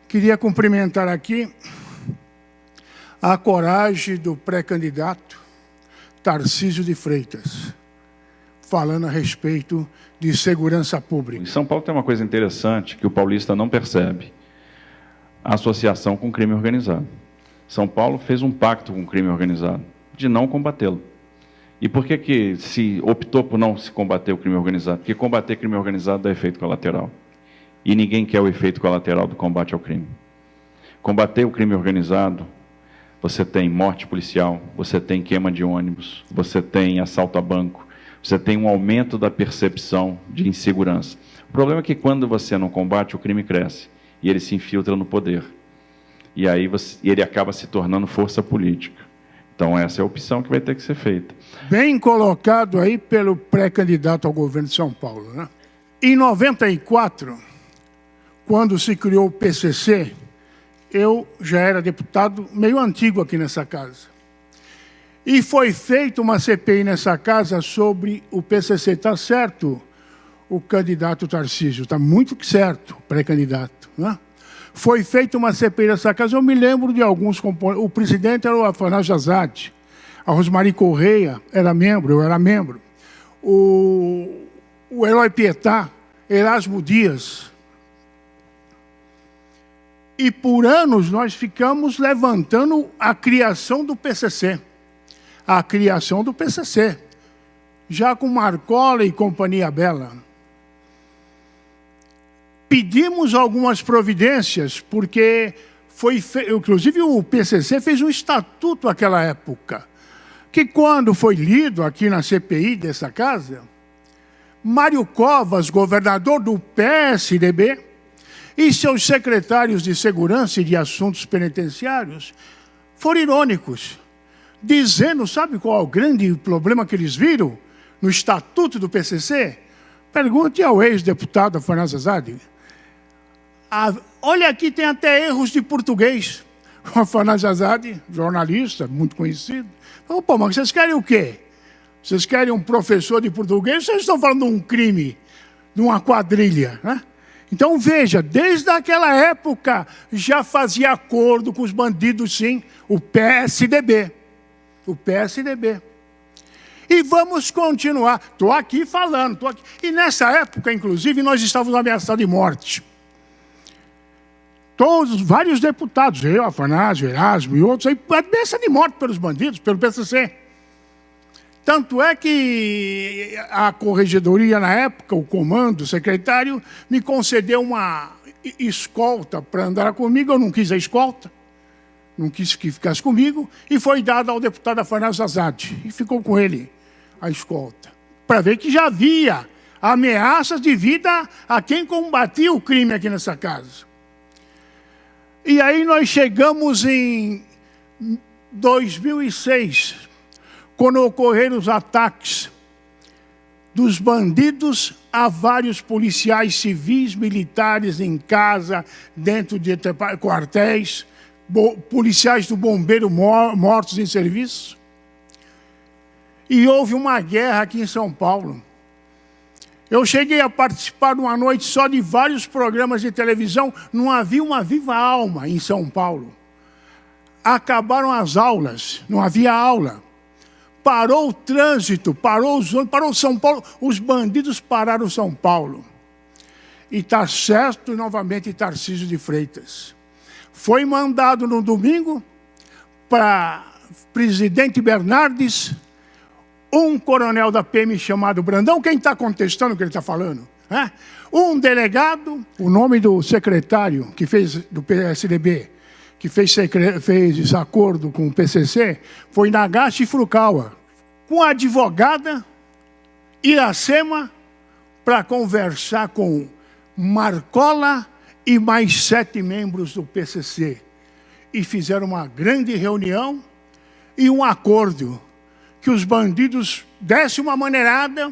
Queria cumprimentar aqui a coragem do pré-candidato Tarcísio de Freitas, falando a respeito de segurança pública. Em São Paulo tem uma coisa interessante que o paulista não percebe: a associação com o crime organizado. São Paulo fez um pacto com o crime organizado de não combatê-lo. E por que se optou por não se combater o crime organizado? Porque combater crime organizado dá efeito colateral. E ninguém quer o efeito colateral do combate ao crime. Combater o crime organizado, você tem morte policial, você tem queima de ônibus, você tem assalto a banco, você tem um aumento da percepção de insegurança. O problema é que quando você não combate, o crime cresce e ele se infiltra no poder. E aí ele acaba se tornando força política. Então essa é a opção que vai ter que ser feita. Bem colocado aí pelo pré-candidato ao governo de São Paulo, né? Em 94, quando se criou o PCC, eu já era deputado meio antigo aqui nessa casa. E foi feita uma CPI nessa casa sobre o PCC. Está certo, o candidato Tarcísio, está muito certo, pré-candidato, né? Foi feita uma CPI nessa casa, eu me lembro de alguns componentes. O presidente era o Afanásio Azad, a Rosmary Correia era membro, eu era membro. O Eloy Pietá, Erasmo Dias. E por anos nós ficamos levantando a criação do PCC. A criação do PCC. Já com Marcola e Companhia Bela. Pedimos algumas providências, porque inclusive o PCC fez um estatuto naquela época, que quando foi lido aqui na CPI dessa casa, Mário Covas, governador do PSDB, e seus secretários de Segurança e de Assuntos Penitenciários foram irônicos, dizendo, sabe qual é o grande problema que eles viram no estatuto do PCC? Pergunte ao ex-deputado Afanásio Azad. Olha, aqui tem até erros de português. O Afanásio Azad, jornalista, muito conhecido. Falou, pô, mas vocês querem o quê? Vocês querem um professor de português? Vocês estão falando de um crime, de uma quadrilha, né? Então, veja, desde aquela época já fazia acordo com os bandidos, sim, o PSDB. O PSDB. E vamos continuar. Estou aqui falando, estou aqui. E nessa época, inclusive, nós estávamos ameaçados de morte. Vários deputados, eu, Afanásio, Erasmo e outros, ameaça de morte pelos bandidos, pelo PCC. Tanto é que a corregedoria, na época, o comando, o secretário, me concedeu uma escolta para andar comigo. Eu não quis a escolta, não quis que ficasse comigo, e foi dada ao deputado Afanásio Azad, e ficou com ele a escolta, para ver que já havia ameaças de vida a quem combatia o crime aqui nessa casa. E aí nós chegamos em 2006, quando ocorreram os ataques dos bandidos a vários policiais civis, militares em casa, dentro de quartéis, policiais do bombeiro mortos em serviço. E houve uma guerra aqui em São Paulo. Eu cheguei a participar de uma noite só de vários programas de televisão, não havia uma viva alma em São Paulo. Acabaram as aulas, não havia aula. Parou o trânsito, parou os ônibus, parou São Paulo, os bandidos pararam São Paulo. E está certo novamente Tarcísio de Freitas. Foi mandado no domingo para Presidente Bernardes, um coronel da PM chamado Brandão, quem está contestando o que ele está falando? Um delegado, o nome do secretário que fez do PSDB, que fez acordo com o PCC, foi Nagashi Furukawa, com a advogada Iracema, para conversar com Marcola e mais 7 membros do PCC. E fizeram uma grande reunião e um acordo que os bandidos dessem uma maneirada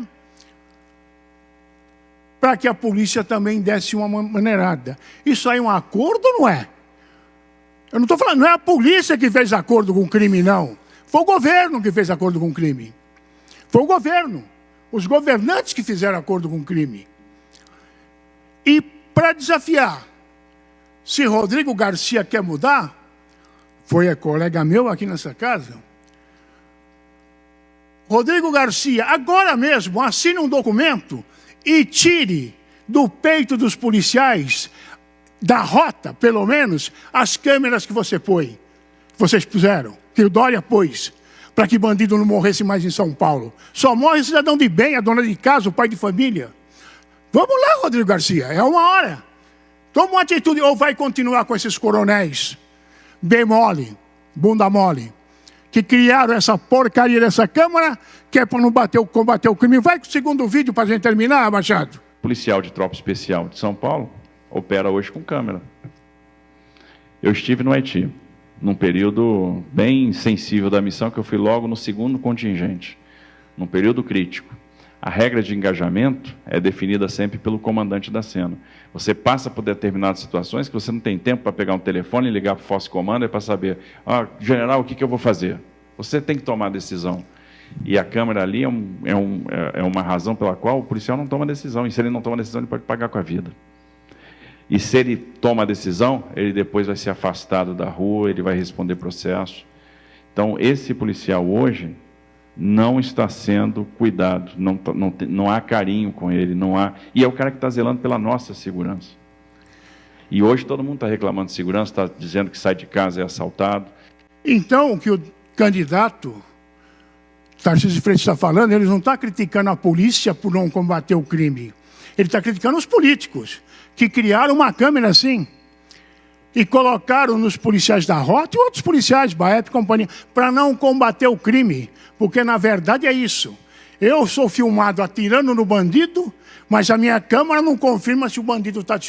para que a polícia também desse uma maneirada. Isso aí é um acordo ou não é? Eu não estou falando, não é a polícia que fez acordo com o crime, não. Foi o governo que fez acordo com o crime. Foi o governo. Os governantes que fizeram acordo com o crime. E para desafiar, Se Rodrigo Garcia quer mudar, foi colega meu aqui nessa casa, Rodrigo Garcia, agora mesmo, assine um documento e tire do peito dos policiais, da rota, pelo menos, as câmeras que vocês puseram, que o Dória pôs, para que bandido não morresse mais em São Paulo. Só morre cidadão de bem, a dona de casa, o pai de família. Vamos lá, Rodrigo Garcia, é uma hora. Toma uma atitude, ou vai continuar com esses coronéis bem mole, bunda mole, que criaram essa porcaria dessa Câmara, que é para não combater o crime. Vai com o segundo vídeo para a gente terminar, Machado. O policial de tropa especial de São Paulo opera hoje com câmera. Eu estive no Haiti, num período bem sensível da missão, que eu fui logo no segundo contingente, num período crítico. A regra de engajamento é definida sempre pelo comandante da cena. Você passa por determinadas situações que você não tem tempo para pegar um telefone e ligar para o Force Commander para saber, general, o que eu vou fazer? Você tem que tomar a decisão. E a câmera ali é uma razão pela qual o policial não toma decisão. E se ele não toma decisão, ele pode pagar com a vida. E se ele toma a decisão, ele depois vai ser afastado da rua, ele vai responder processo. Então, esse policial hoje não está sendo cuidado, não há carinho com ele, e é o cara que está zelando pela nossa segurança. E hoje todo mundo está reclamando de segurança, está dizendo que sai de casa é assaltado. Então, o que o candidato Tarcísio de Freitas está falando, ele não está criticando a polícia por não combater o crime. Ele está criticando os políticos, que criaram uma câmera assim, e colocaram nos policiais da rota e outros policiais, Baep e companhia, para não combater o crime. Porque, na verdade, é isso. Eu sou filmado atirando no bandido, mas a minha câmera não confirma se o bandido está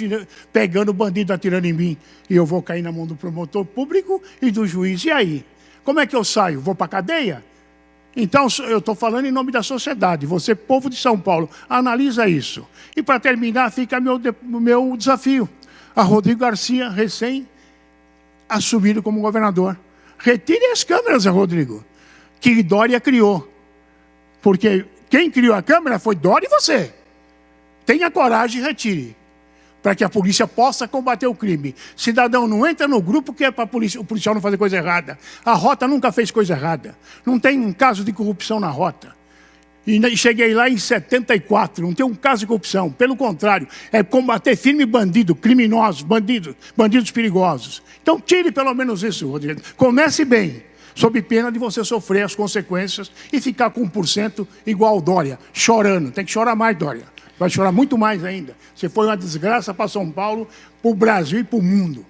pegando o bandido atirando em mim. E eu vou cair na mão do promotor público e do juiz. E aí? Como é que eu saio? Vou para a cadeia? Então, eu estou falando em nome da sociedade. Você, povo de São Paulo, analisa isso. E, para terminar, fica meu desafio. A Rodrigo Garcia, recém-assumido como governador. Retire as câmeras, Rodrigo, que Dória criou. Porque quem criou a câmera foi Dória e você. Tenha coragem e retire, para que a polícia possa combater o crime. Cidadão, não entra no grupo que é para o policial não fazer coisa errada. A rota nunca fez coisa errada. Não tem um caso de corrupção na rota. E cheguei lá em 74, não tem um caso de corrupção. Pelo contrário, é combater firme bandido, criminosos, bandidos perigosos. Então tire pelo menos isso, Rodrigo. Comece bem, sob pena de você sofrer as consequências e ficar com 1% igual o Dória, chorando. Tem que chorar mais, Dória. Vai chorar muito mais ainda. Você foi uma desgraça para São Paulo, para o Brasil e para o mundo.